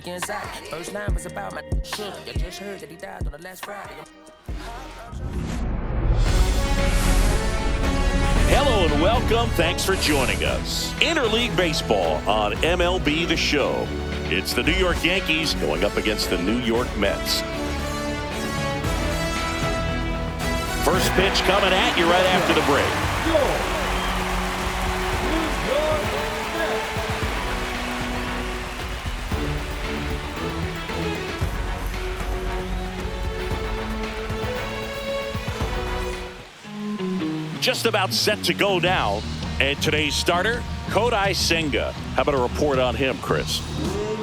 Look inside. First line was about my sugar. You just heard that he died on the last Friday. Hello and welcome. Thanks for joining us. Interleague Baseball on MLB The Show. It's the New York Yankees going up against the New York Mets. First pitch coming at you right after the break. Just about set to go now. And today's starter, Kodai Senga. How about a report on him, Chris?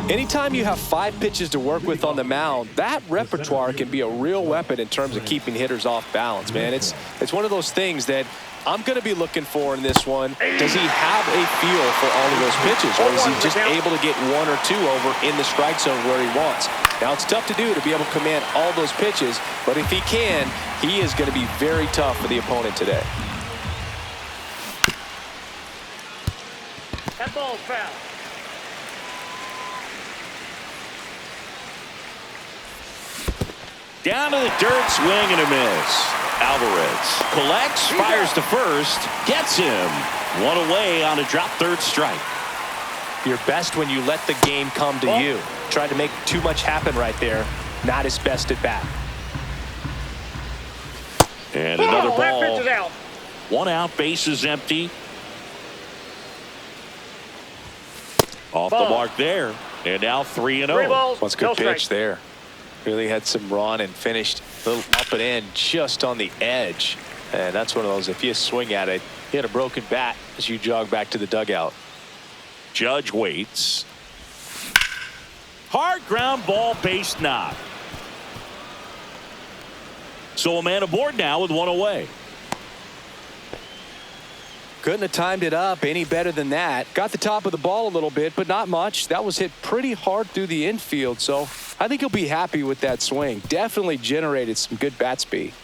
Anytime you have 5 pitches to work with on the mound, that repertoire can be a real weapon in terms of keeping hitters off balance, man. It's one of those things that I'm going to be looking for in this one. Does he have a feel for all of those pitches, or is he just able to get 1 or 2 over in the strike zone where he wants? Now, it's tough to do to be able to command all those pitches, but if he can, he is going to be very tough for the opponent today. That ball's foul. Down to the dirt, swing and a miss. Alvarez collects, fires to first, gets him. 1 away on a drop third strike. You're best when you let the game come to you. Tried to make too much happen right there. Not his best at bat. And another That ball. pitch is out. 1 out, base is empty. Off the mark there. And now 3-0. 3 balls. What's a good no pitch strikes. there. Really had some run and finished a little up and in just on the edge. And that's one of those, if you swing at it, you had a broken bat as you jog back to the dugout. Judge waits. Hard ground ball, base knock. So a man aboard now with 1 away. Couldn't have timed it up any better than that. Got the top of the ball a little bit, but not much. That was hit pretty hard through the infield, so I think he'll be happy with that swing. Definitely generated some good bat speed.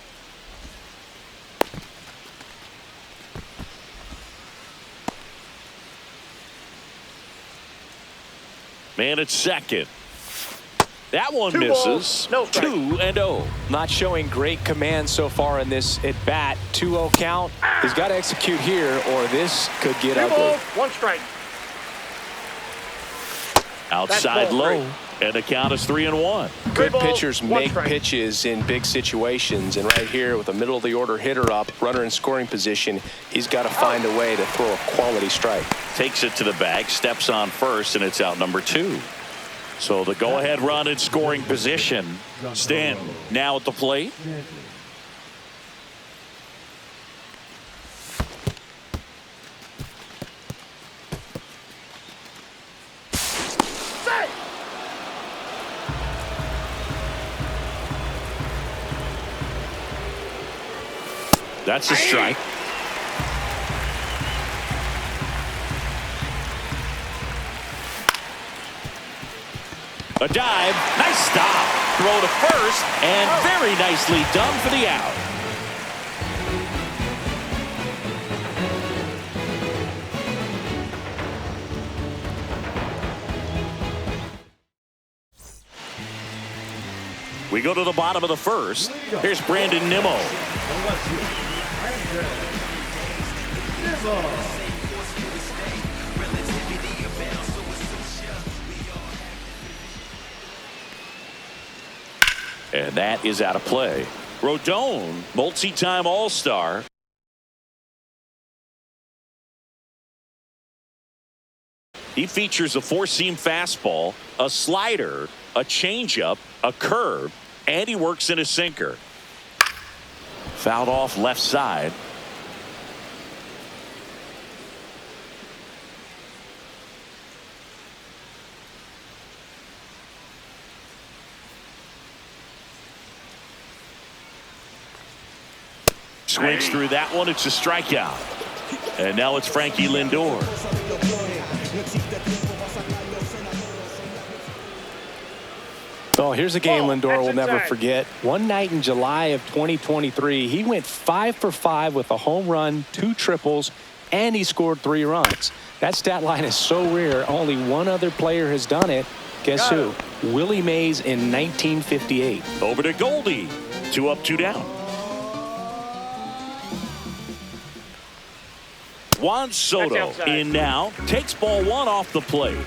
Man at second. That one 2 misses. balls, no strike. 2-0. Not showing great command so far in this at bat. 2-0 count. He's got to execute here, or this could get 3 ugly. balls, 1 strike. Outside That's ball low. And the count is 3-1. Good balls, pitchers 1 make strike. pitches in big situations, and right here with a middle of the order hitter up, runner in scoring position, he's got to find a way to throw a quality strike. Takes it to the bag, steps on first, and it's out number 2. So the go-ahead run in scoring position. Stanton now at the plate. That's a strike. A dive, nice stop, throw to first, and very nicely done for the out. We go to the bottom of the first. Here's Brandon Nimmo. And that is out of play. Rodon, multi-time All-Star. He features a 4-seam fastball, a slider, a changeup, a curve, and he works in a sinker. Fouled off left side. Swings through that one. It's a strikeout. And now it's Frankie Lindor. Oh, here's a game Lindor will never forget. One night in July of 2023, he went 5 for 5 with a home run, 2 triples, and he scored 3 runs. That stat line is so rare, only one other player has done it. Guess who? Willie Mays in 1958. Over to Goldie. 2 up, 2 down. Juan Soto in now. Takes ball 1 off the plate.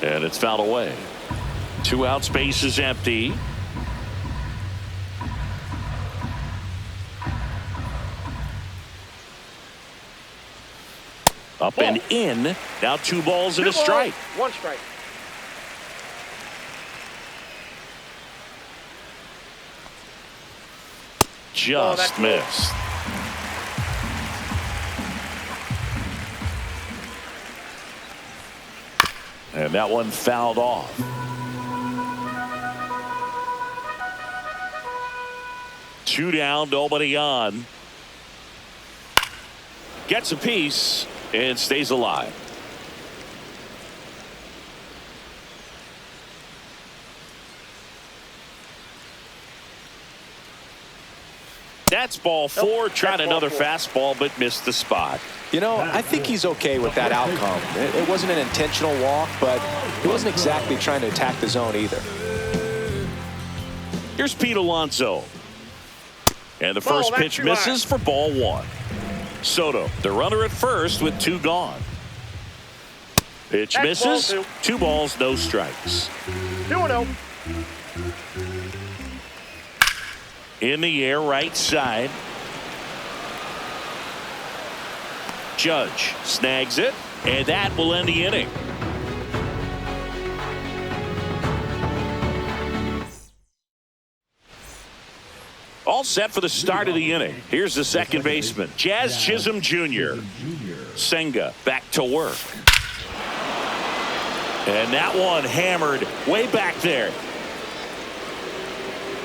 And it's fouled away. 2 outs, base is empty. Up and in. Now 2 balls and a strike. 1 strike. Just missed. And that one fouled off. Two down, nobody on. Gets a piece and stays alive. That's ball 4. Tried another fastball, but missed the spot. You know, I think he's okay with that outcome. It wasn't an intentional walk, but he wasn't exactly trying to attack the zone either. Here's Pete Alonso. And the first pitch misses for ball 1. Soto, the runner at first with 2 gone. Pitch misses. 2 balls, no strikes. 2-0. In the air, right side. Judge snags it, and that will end the inning. All set for the start of the inning. Here's the second baseman, Jazz Chisholm Jr. Senga back to work. And that one hammered way back there.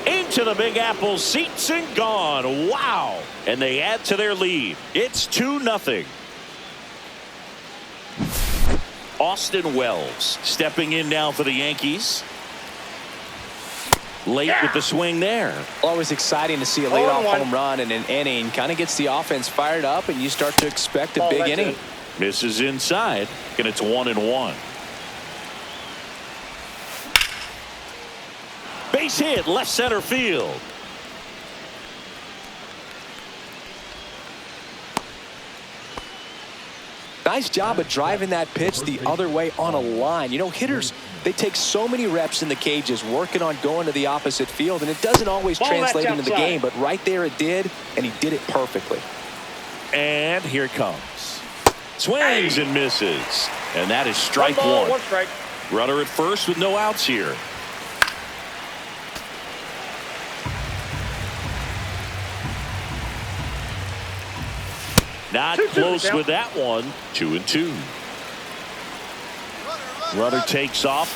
Into the Big Apple, seats and gone. Wow. And they add to their lead. It's 2-0. Austin Wells stepping in now for the Yankees. Late with the swing there. Always exciting to see a leadoff home run in an inning. Kind of gets the offense fired up, and you start to expect a big inning. Misses inside, and it's 1-1. Base hit, left center field. Nice job of driving that pitch the other way on a line. You know, hitters, they take so many reps in the cages working on going to the opposite field, and it doesn't always translate into the game, but right there it did, and he did it perfectly. And here it comes. Swings and misses. And that is strike 1. 1 strike. Runner at first with no outs here. Not close with that one. 2-2. Runner takes off.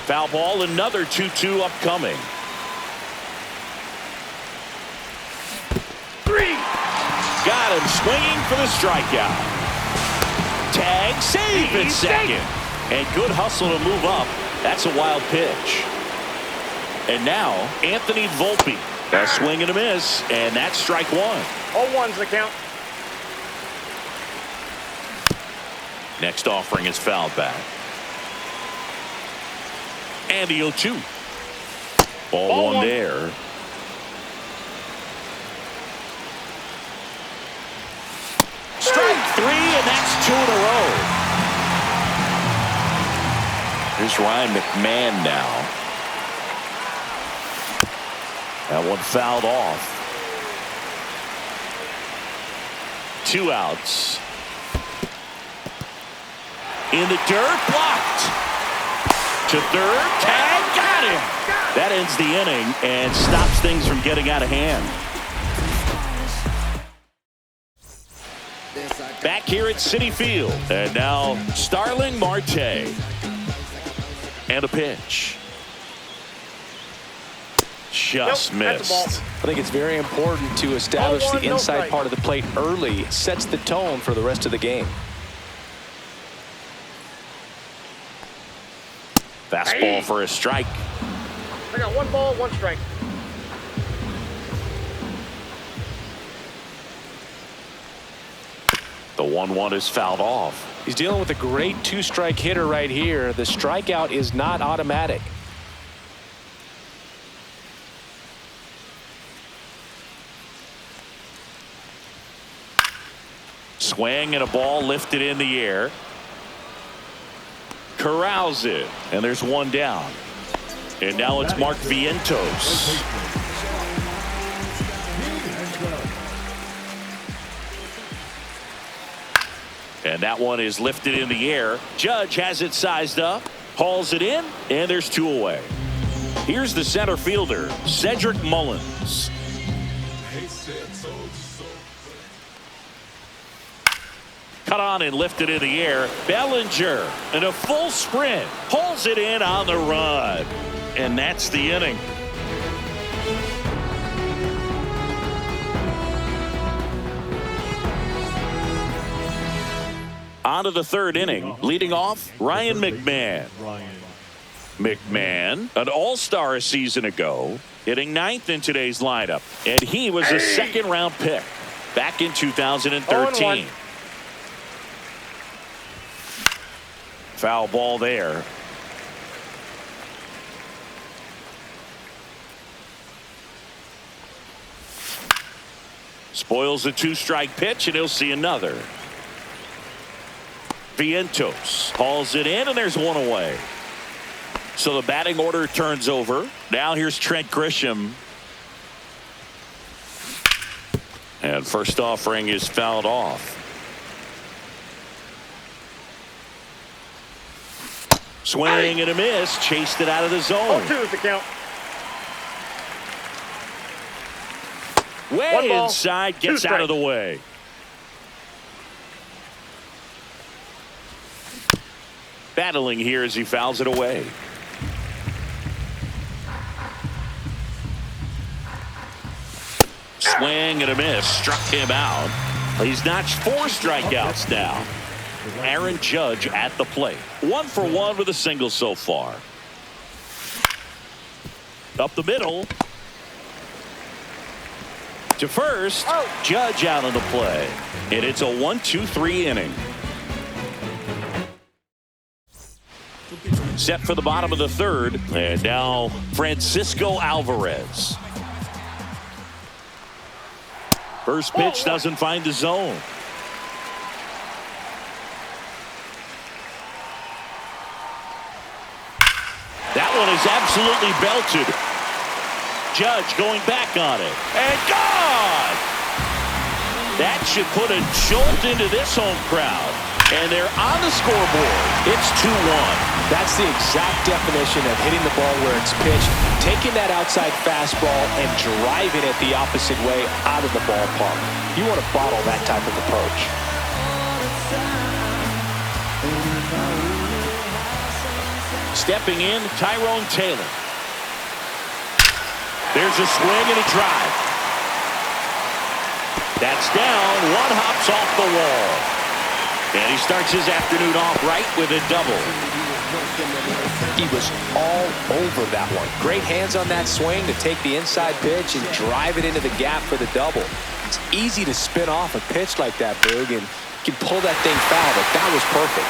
Foul ball, another 2-2 upcoming. 3. Got him swinging for the strikeout. Tag, save at second. And good hustle to move up. That's a wild pitch. And now, Anthony Volpe. A swing and a miss, and that's strike 1. 0-1's the count. Next offering is fouled back. And the 0-2. Ball 1 there. Strike 3, and that's 2 in a row. Here's Ryan McMahon now. That one fouled off. 2 outs. In the dirt, blocked. To third, tag, got him. That ends the inning and stops things from getting out of hand. Back here at Citi Field. And now Starling Marte. And a pitch. Just missed. I think it's very important to establish the inside part of the plate early. Sets the tone for the rest of the game. Fastball for a strike. I got 1 ball, 1 strike. 1-1 is fouled off. He's dealing with a great two-strike hitter right here. The strikeout is not automatic. Swing and a ball lifted in the air. Corrals it, and there's one down. And now it's Mark Vientos. And that one is lifted in the air. Judge has it sized up, hauls it in, and there's two away. Here's the center fielder, Cedric Mullins. Cut on and lifted in the air. Bellinger in a full sprint pulls it in on the run, and that's the inning. On to the third inning. Leading off, Ryan McMahon. McMahon, an all-star a season ago, hitting ninth in today's lineup, and he was a second-round pick back in 2013. Foul ball there. Spoils a two-strike pitch, and he'll see another. Vientos hauls it in, and there's one away. So the batting order turns over. Now here's Trent Grisham. And first offering is fouled off. Swing and a miss. Chased it out of the zone. 0-2 is the count. Way inside. Gets out of the way. Battling here as he fouls it away. Swing and a miss. Struck him out. He's notched 4 strikeouts now. Aaron Judge at the plate. 1 for 1 with a single so far. Up the middle. To first. Judge out on the play. And it's a 1-2-3 inning. Set for the bottom of the third. And now Francisco Alvarez. First pitch doesn't find the zone. That one is absolutely belted. Judge going back on it. And gone! That should put a jolt into this home crowd. And they're on the scoreboard. It's 2-1. That's the exact definition of hitting the ball where it's pitched, taking that outside fastball and driving it the opposite way out of the ballpark. You want to bottle that type of approach. Stepping in, Tyrone Taylor. There's a swing and a drive. That's down. One hops off the wall. And he starts his afternoon off right with a double. He was all over that one. Great hands on that swing to take the inside pitch and drive it into the gap for the double. It's easy to spin off a pitch like that, Boog, and you can pull that thing foul, but that was perfect.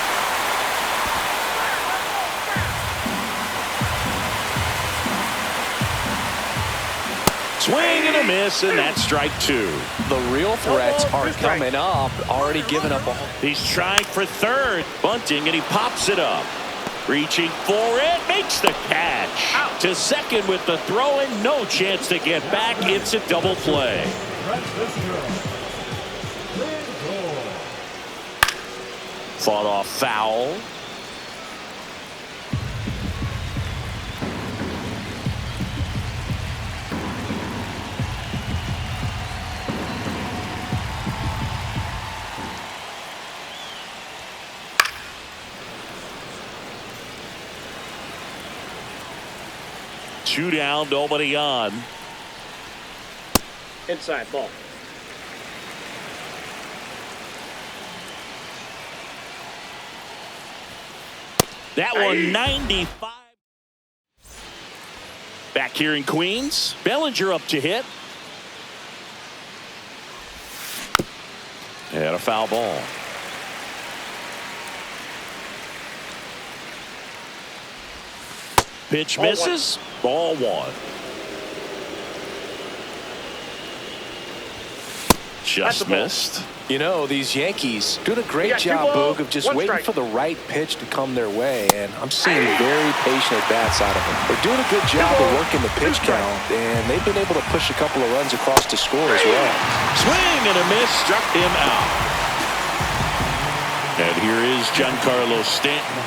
Swing and a miss, and that's strike 2. The real threats are coming up. Already given up a home. He's trying for third. Bunting, and he pops it up. Reaching for it. Makes the catch. To second with the throw, and no chance to get back. It's a double play. Fought off foul. Two down, nobody on. Inside ball. That one 95. Back here in Queens. Bellinger up to hit. And a foul ball. Pitch Ball misses. Ball one. That's a Just ball. missed. You know, these Yankees doing a We great got 2 job, balls, Boog, of just 1 waiting strike. for the right pitch to come their way, and I'm seeing very patient at-bats out of them. They're doing a good job of working the pitch count, and they've been able to push a couple of runs across to score as well. Swing and a miss. Struck him out. And here is Giancarlo Stanton.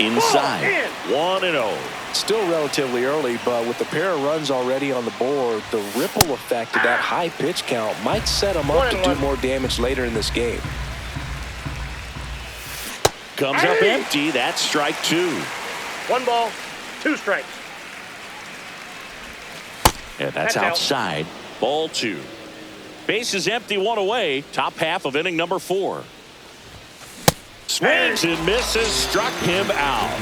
Inside. 1-0. Still relatively early, but with the pair of runs already on the board, the ripple effect of that high pitch count might set them up to do more damage later in this game. Comes up empty. That's strike 2. 1 ball, 2 strikes. And that's That's out. outside. Ball 2. Base is empty, 1 away. Top half of inning number 4. Swings and misses. Struck him out.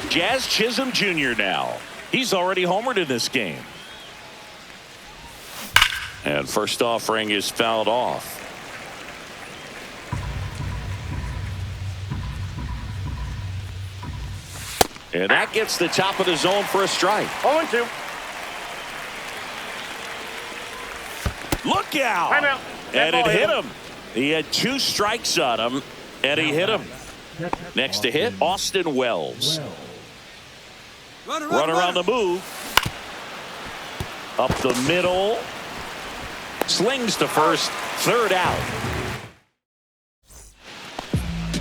Jazz Chisholm Jr. now. He's already homered in this game. And first offering is fouled off. And that gets the top of the zone for a strike. 0-2. Look out! Timeout. That And it ball hit him. He had 2 strikes on him, and he hit him. Next to hit, Austin Wells. Runner on the move. Up the middle. Slings to first. 3rd out.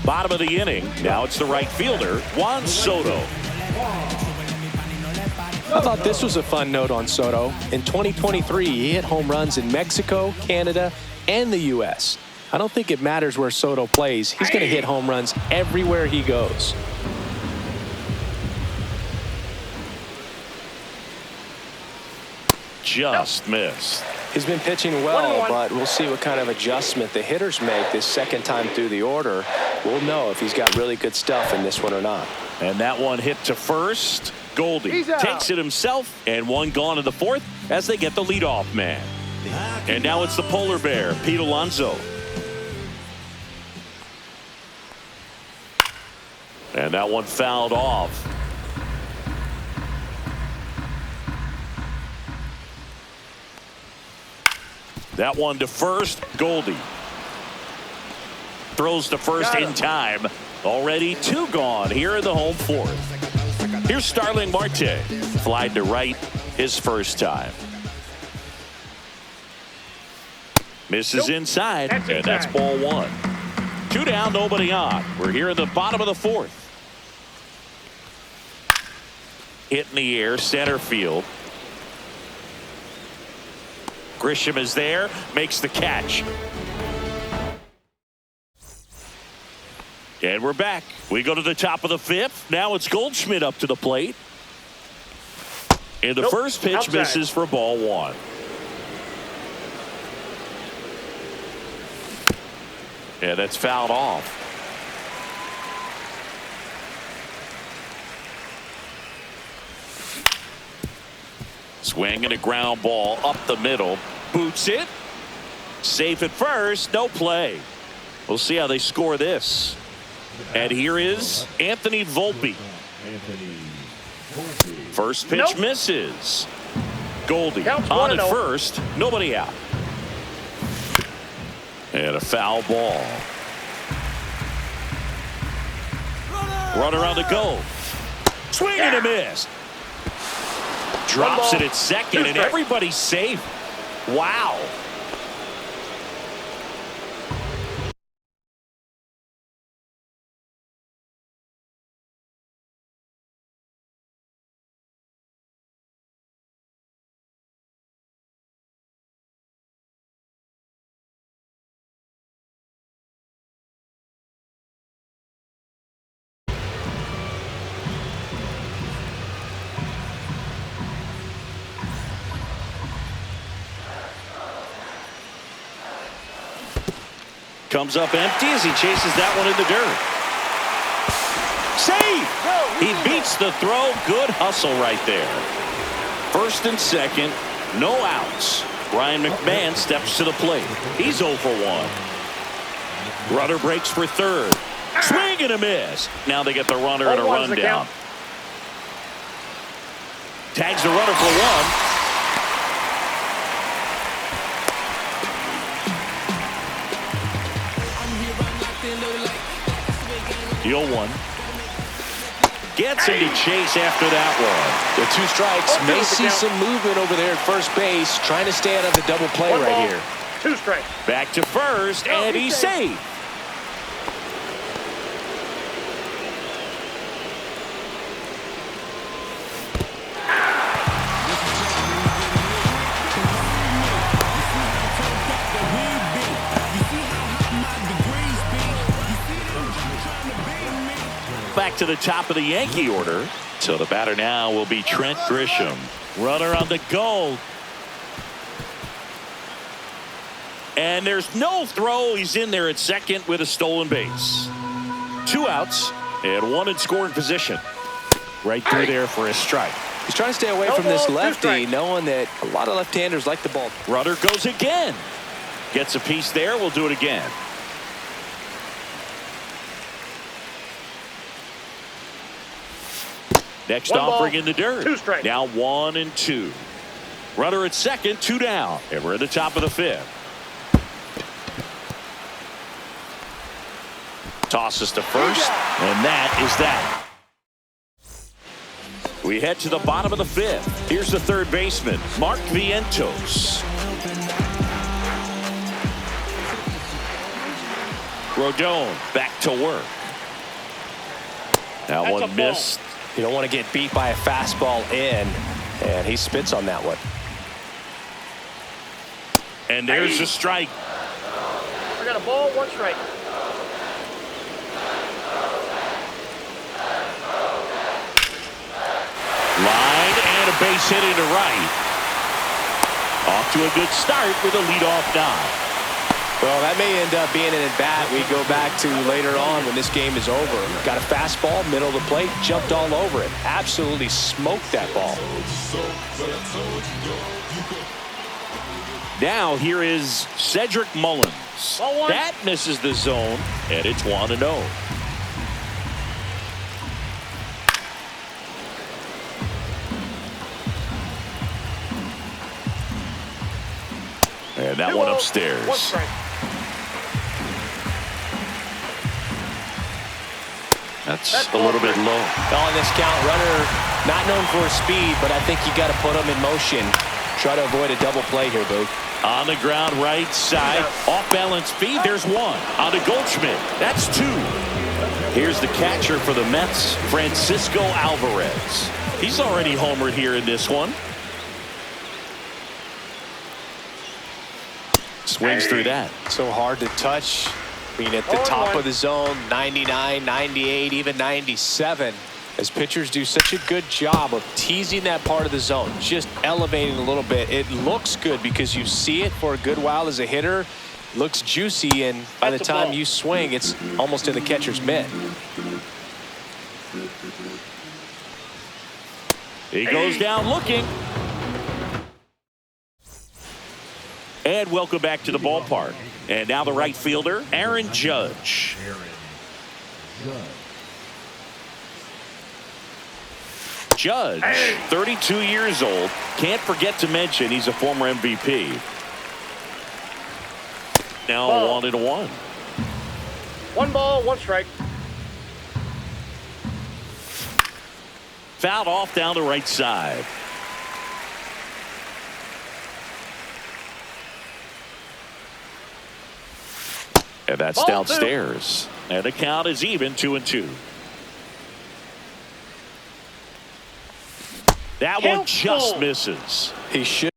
Bottom of the inning. Now it's the right fielder, Juan Soto. I thought this was a fun note on Soto. In 2023, he hit home runs in Mexico, Canada, and the U.S. I don't think it matters where Soto plays. He's going to hit home runs everywhere he goes. Just missed. He's been pitching well, 1-1. but we'll see what kind of adjustment the hitters make this second time through the order. We'll know if he's got really good stuff in this one or not. And that one hit to first. Goldie He's out. takes it himself, and 1 gone in the 4th as they get the leadoff man. And now it's the polar bear, Pete Alonso. And that one fouled off. That one to first, Goldie. Throws to first in time. Already 2 gone here in the home 4th. Here's Starling Marte. Flied to right his first time. Misses inside, and that's ball 1. 2 down, nobody on. We're here in the bottom of the 4th. Hit in the air, center field. Grisham is there, makes the catch. And we're back. We go to the top of the 5th. Now it's Goldschmidt up to the plate. And the first pitch outside. misses for ball 1. And that's fouled off. Swing and a ground ball up the middle. Boots it. Safe at first. No play. We'll see how they score this. And here is Anthony Volpe. First pitch misses. Goldie Counts on at 1-0. first. Nobody out. And a foul ball. Runner on the go. Swing and a miss. Drops it at second, and everybody's safe. Wow. Comes up empty as he chases that one in the dirt. Save! He beats the throw. Good hustle right there. First and second, no outs. Ryan McMahon steps to the plate. He's 0 for 1. Runner breaks for third. Swing and a miss. Now they get the runner and a rundown. Tags the runner for one. The 0-1. Gets him to chase after that one. The 2 strikes. May see some movement over there at first base. Trying to stay out of the double play right here. 2 strikes. Back to first, and he's safe. Back to the top of the Yankee order. So the batter now will be Trent Grisham. Runner on the goal. And there's no throw. He's in there at second with a stolen base. 2 outs and 1 in scoring position. Right through there for a strike. He's trying to stay away from this lefty, knowing that a lot of left-handers like the ball. Runner goes again. Gets a piece there. We'll do it again. Next offering in the dirt. 2 strikes. Now 1 and 2. Runner at second, 2 down. And we're at the top of the 5th. Tosses to first, and that is that. We head to the bottom of the 5th. Here's the third baseman, Mark Vientos. Rodon back to work. That one missed. You don't want to get beat by a fastball in, and he spits on that one. And there's a strike. I got a ball, 1 strike. Line and a base hit into right. Off to a good start with a leadoff knock. Well, that may end up being an at-bat we go back to later on when this game is over. Got a fastball, middle of the plate, jumped all over it. Absolutely smoked that ball. Now here is Cedric Mullins. That misses the zone, and it's 1-0. And that one upstairs. 1 strike. That's a little bit low. On this count, runner not known for his speed, but I think you got to put him in motion. Try to avoid a double play here, Boog. On the ground, right side. Off balance speed. There's 1. On to Goldschmidt. That's 2. Here's the catcher for the Mets, Francisco Alvarez. He's already homered here in this one. Swings through that. So hard to touch. I mean, at the top of the zone, 99, 98, even 97. As pitchers do such a good job of teasing that part of the zone, just elevating a little bit. It looks good because you see it for a good while as a hitter. Looks juicy, and by the time you swing, it's almost in the catcher's mitt. He goes down looking. And welcome back to the ballpark. And now the right fielder, Aaron Judge. Judge, 32 years old. Can't forget to mention he's a former MVP. Now 1-1. 1 ball, 1 strike. Fouled off down the right side. And that's downstairs. And the count is even, 2-2. That one just misses. He should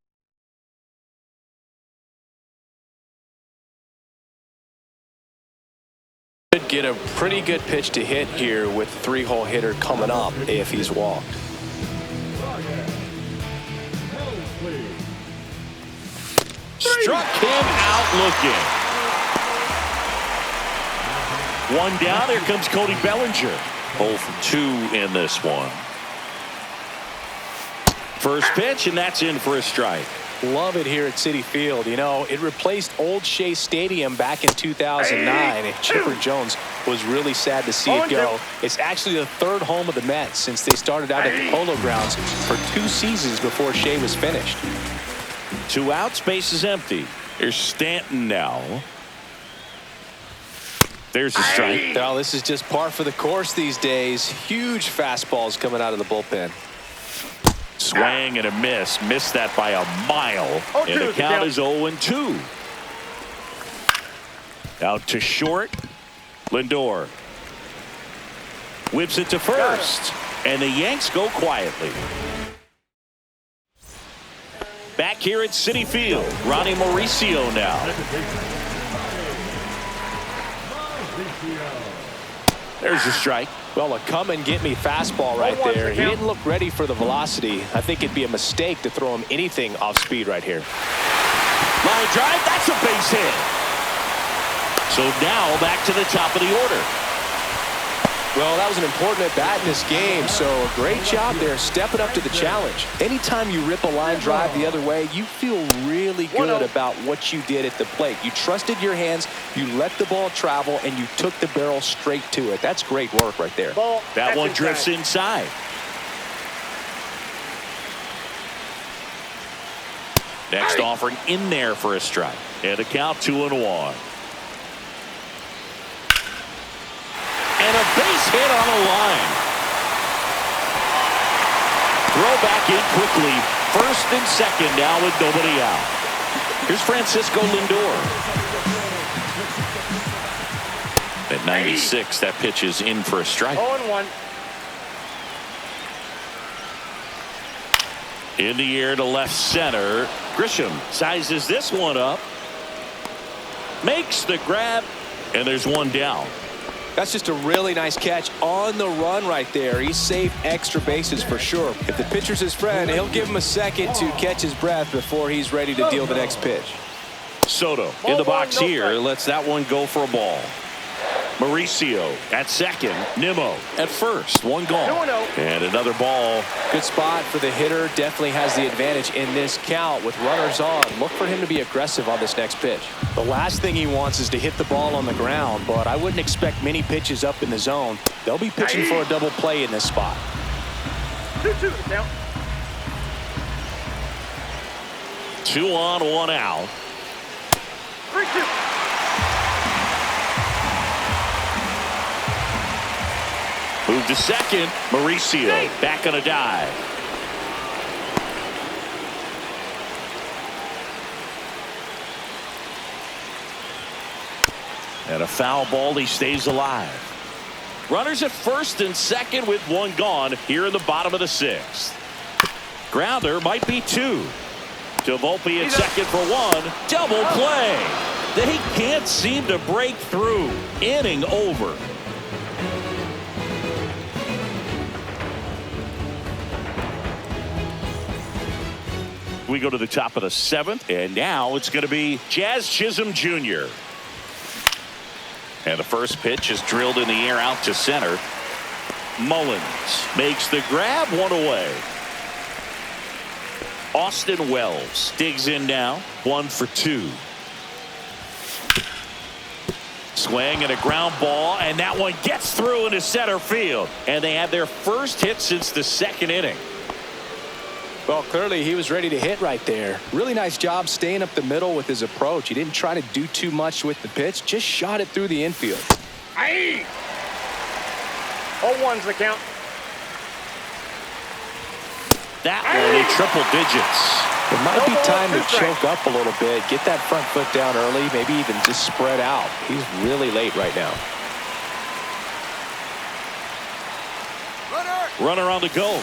get a pretty good pitch to hit here with the 3-hole hitter coming up if he's walked. Struck him out looking. 1 down. Here comes Cody Bellinger. 0 for 2 in this one. First pitch, and that's in for a strike. Love it here at Citi Field. You know, it replaced Old Shea Stadium back in 2009, and Chipper Jones was really sad to see it go. It's actually the third home of the Mets since they started out at the Polo Grounds for 2 seasons before Shea was finished. 2 outs, base is empty. Here's Stanton now. There's a strike. Well, this is just par for the course these days. Huge fastballs coming out of the bullpen. Swing and a miss. Missed that by a mile. And the count is 0-2. Out to short. Lindor whips it to first. And the Yanks go quietly. Back here at Citi Field, Ronnie Mauricio now. There's a strike. Well, a come-and-get-me fastball right there. He didn't look ready for the velocity. I think it'd be a mistake to throw him anything off speed right here. Line drive, that's a base hit. So now back to the top of the order. Well, that was an important at-bat in this game, so a great job there stepping up to the challenge. Anytime you rip a line drive the other way, you feel really good about what you did at the plate. You trusted your hands, you let the ball travel, and you took the barrel straight to it. That's great work right there. That one drifts inside. Next offering in there for a strike. And a count 2-1. And a base hit on a line. Throw back in quickly. First and second now with nobody out. Here's Francisco Lindor. At 96, that pitch is in for a strike. 0-1. In the air to left center. Grisham sizes this one up. Makes the grab. And there's one down. That's just a really nice catch on the run right there. He saved extra bases for sure. If the pitcher's his friend, he'll give him a second to catch his breath before he's ready to deal the next pitch. Soto in the box here. Lets that one go for a ball. Mauricio at second. Nimmo at first. One gone. And another ball. Good spot for the hitter. Definitely has the advantage in this count with runners on. Look for him to be aggressive on this next pitch. The last thing he wants is to hit the ball on the ground, but I wouldn't expect many pitches up in the zone. They'll be pitching for a double play in this spot. 2-2 count. 2 on, 1 out. 3-2. Move to second. Mauricio back on a dive. And a foul ball. He stays alive. Runners at first and second with one gone here in the bottom of the 6th. Grounder might be 2. To Volpe at second for 1. Double play. They can't seem to break through. Inning over. We go to the top of the 7th, and now it's going to be Jazz Chisholm Jr. And the first pitch is drilled in the air out to center. Mullins makes the grab, one away. Austin Wells digs in now, 1 for 2. Swing and a ground ball, and that one gets through into center field. And they had their first hit since the 2nd inning. Well, clearly he was ready to hit right there. Really nice job staying up the middle with his approach. He didn't try to do too much with the pitch, just shot it through the infield. 0-1's the count. That one in triple digits. It might be time to choke up a little bit, get that front foot down early, maybe even just spread out. He's really late right now. Runner on the go.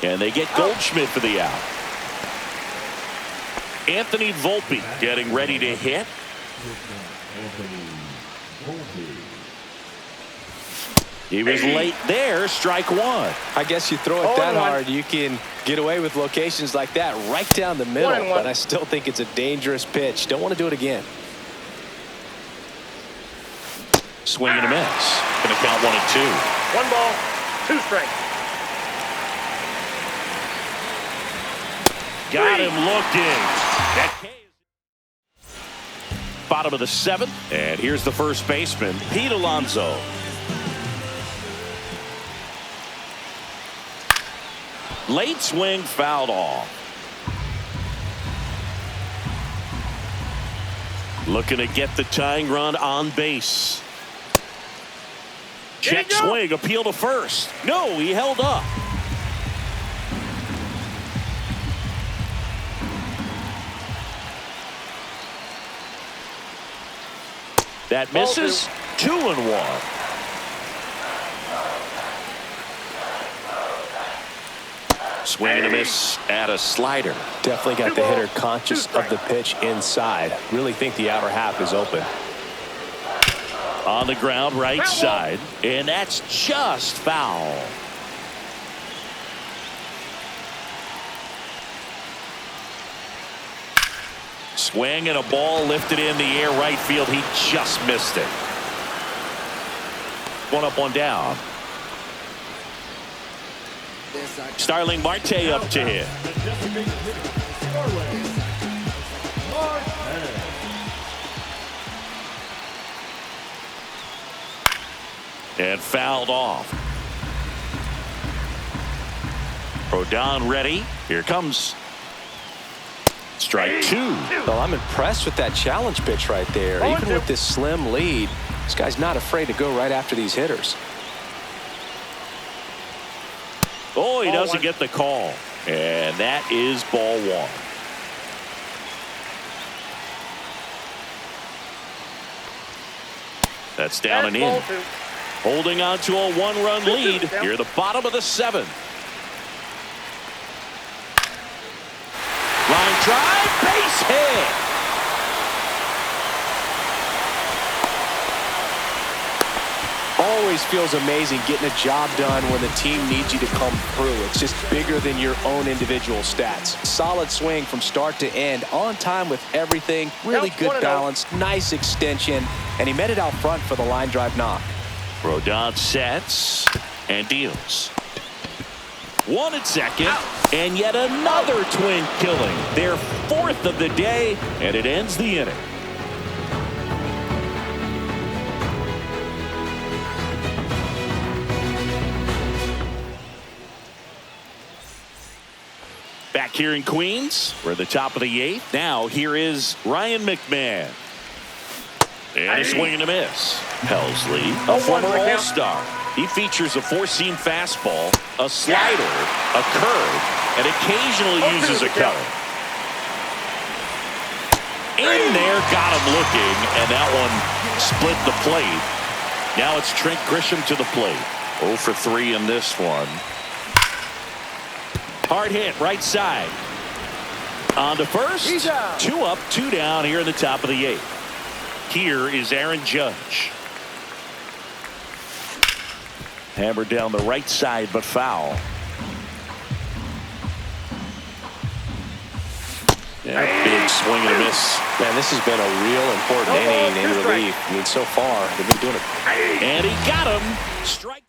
And they get Goldschmidt for the out. Anthony Volpe getting ready to hit. He was late there. Strike 1. I guess you throw it that hard, you can get away with locations like that right down the middle. But I still think it's a dangerous pitch. Don't want to do it again. Swing and a miss. Going to count 1-2. 1 ball, 2 strikes. Got him looking. Bottom of the 7th, and here's the first baseman, Pete Alonso. Late swing fouled off. Looking to get the tying run on base. Check swing, appeal to first. No, he held up. That misses. 2-1. Swing and a miss at a slider. Definitely got the hitter conscious of the pitch inside. Really think the outer half is open. On the ground, right side, and that's just foul. Swing and a ball lifted in the air right field. He just missed it. One up, one down. Starling Marte up to hit. And fouled off. Rodon ready. Here comes strike 2. Well, I'm impressed with that challenge pitch right there. Even with this slim lead, this guy's not afraid to go right after these hitters. Oh, he doesn't get the call. And that is ball 1. That's down and in. Holding on to a 1-run lead here at the bottom of the 7th. Line drive, base hit. Always feels amazing getting a job done when the team needs you to come through. It's just bigger than your own individual stats. Solid swing from start to end, on time with everything, really good balance, nice extension, and he met it out front for the line drive knock. Rodon sets and deals. 1 at second, and yet another twin killing. Their 4th of the day, and it ends the inning. Back here in Queens, we're at the top of the 8th. Now here is Ryan McMahon. And a swing and a miss. Helsley, a former All-Star. He features a 4-seam fastball, a slider, a curve, and occasionally uses a cutter. In there, got him looking, and that one split the plate. Now it's Trent Grisham to the plate. 0 for 3 in this one. Hard hit, right side. On to first. 2 up, 2 down here in the top of the 8th. Here is Aaron Judge. Hammered down the right side, but foul. Yeah, big swing and a miss. Man, this has been a real important inning in relief. I mean, so far, they've been doing it. And he got him. Strike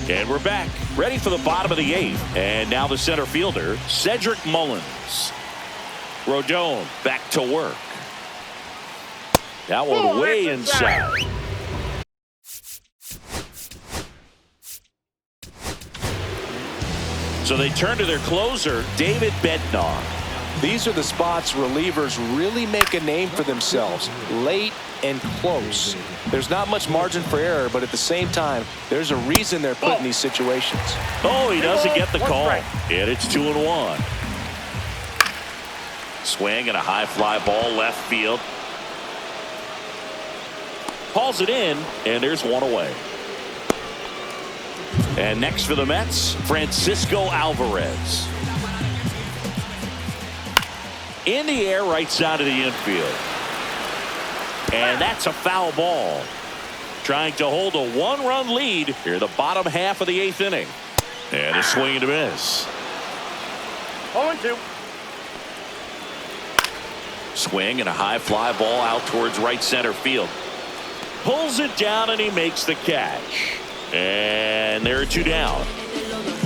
3. And we're back. Ready for the bottom of the 8th. And now the center fielder, Cedric Mullins. Rodon back to work. That one way inside. So they turn to their closer, David Bednar. These are the spots relievers really make a name for themselves. Late and close. There's not much margin for error, but at the same time, there's a reason they're put in these situations. Oh, he doesn't get the call. And it's 2-1. Swing and a high fly ball left field. Hauls it in, and there's one away. And next for the Mets, Francisco Alvarez. In the air, right side of the infield. And that's a foul ball. Trying to hold a 1-run lead here, the bottom half of the 8th inning. And a swing and a miss. 0-2. Swing and a high fly ball out towards right center field. Pulls it down and he makes the catch. And there are 2 down.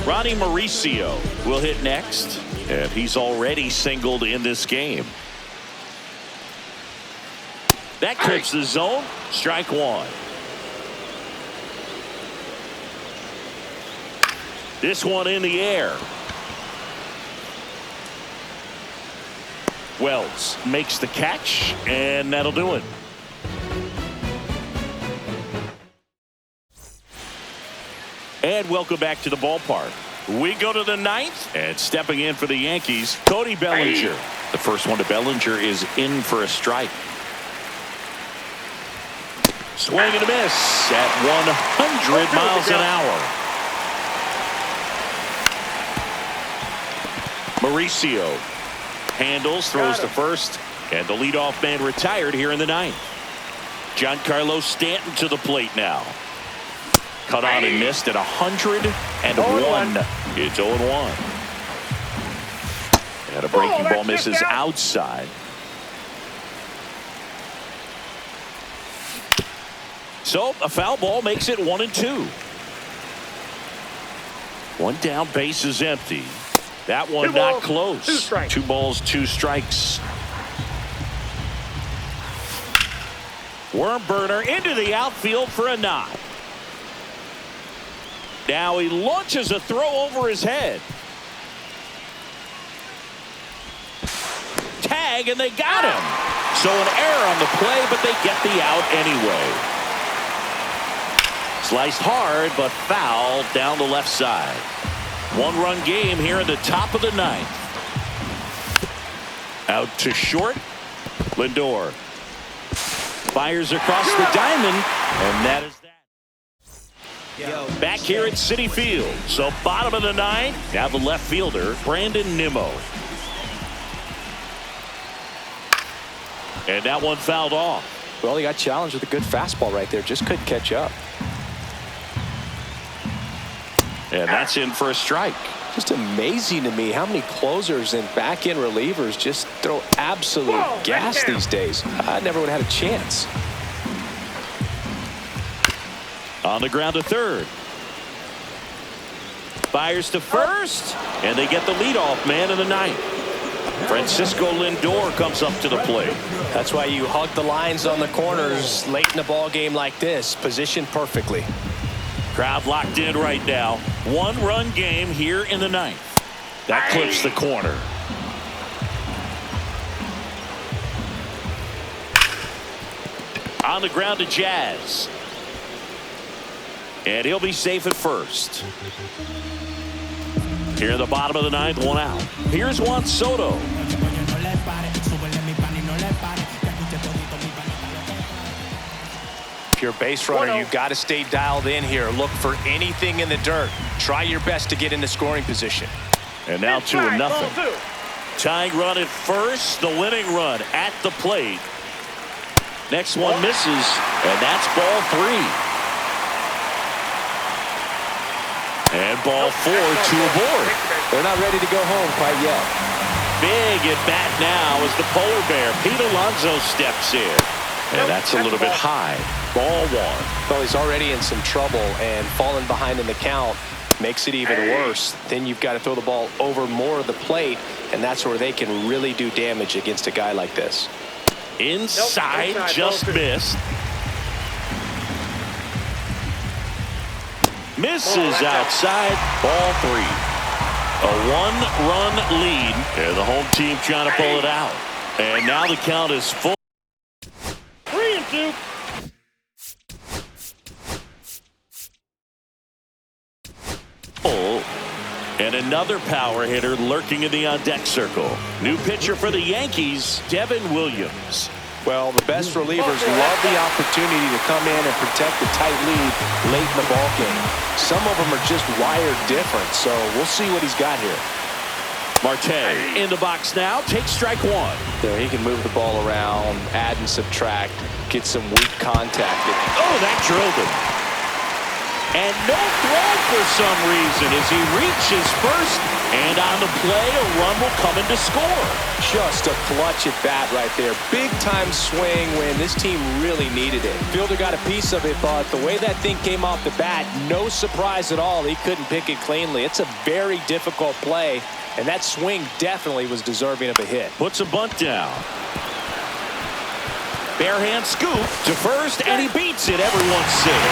Ronnie Mauricio will hit next. And he's already singled in this game. That clips the zone. Strike one. This one in the air. Wells makes the catch, and that'll do it. And welcome back to the ballpark. We go to the ninth, and stepping in for the Yankees, Cody Bellinger. The first one to Bellinger is in for a strike. Swing and a miss at 100 miles an hour. Mauricio handles, throws to first, and the leadoff man retired here in the ninth. Giancarlo Stanton to the plate now. Cut on and missed at 101. It's 0-1. And a breaking ball misses outside. So a foul ball makes it 1-2. One down, base is empty. That one not close. 2 balls, 2 strikes. Worm burner into the outfield for a knock. Now he launches a throw over his head. Tag, and they got him. So an error on the play, but they get the out anyway. Sliced hard, but foul down the left side. 1-run game here in the top of the ninth. Out to short. Lindor fires across the diamond, and that is that. Back here at Citi Field. So bottom of the ninth. Now the left fielder, Brandon Nimmo. And that one fouled off. Well, he got challenged with a good fastball right there. Just couldn't catch up. And that's in for a strike. Just amazing to me how many closers and back-end relievers just throw absolute gas these days. I never would have had a chance. On the ground to third. Fires to first. And they get the leadoff man in the ninth. Francisco Lindor comes up to the plate. That's why you hug the lines on the corners late in the ball game like this. Positioned perfectly. Crowd locked in right now. 1-run game here in the ninth. That clips the corner. On the ground to Jazz. And he'll be safe at first. Here in the bottom of the ninth, 1 out. Here's Juan Soto. If you're a base runner, you've got to stay dialed in here. Look for anything in the dirt. Try your best to get into scoring position. And now 2-0. Tying run at first, the winning run at the plate. Next one misses, and that's ball 3. And ball 4, 2 aboard. They're not ready to go home quite yet. Big at bat now as the polar bear, Pete Alonso, steps in. And that's a little bit high. Ball 1. Well, he's already in some trouble, and falling behind in the count makes it even worse. Then you've got to throw the ball over more of the plate, and that's where they can really do damage against a guy like this. Inside, just missed. Misses outside, ball 3. A 1-run lead, and the home team trying to pull it out. And now the count is full. 3-2. And another power hitter lurking in the on-deck circle. New pitcher for the Yankees, Devin Williams. Well, the best relievers love the opportunity to come in and protect the tight lead late in the ball game. Some of them are just wired different, so we'll see what he's got here. Marte in the box now, takes strike 1. There, he can move the ball around, add and subtract, get some weak contact. Oh, that drilled him. And no throw for some reason as he reaches first. And on the play, a run will come in to score. Just a clutch at bat right there. Big time swing when this team really needed it. Fielder got a piece of it, but the way that thing came off the bat, no surprise at all. He couldn't pick it cleanly. It's a very difficult play, And that swing definitely was deserving of a hit. Puts a bunt down. Barehand scoop to first, and he beats it. Everyone's safe.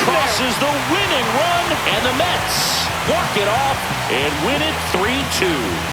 Crosses the winning run, and the Mets walk it off and win it 3-2.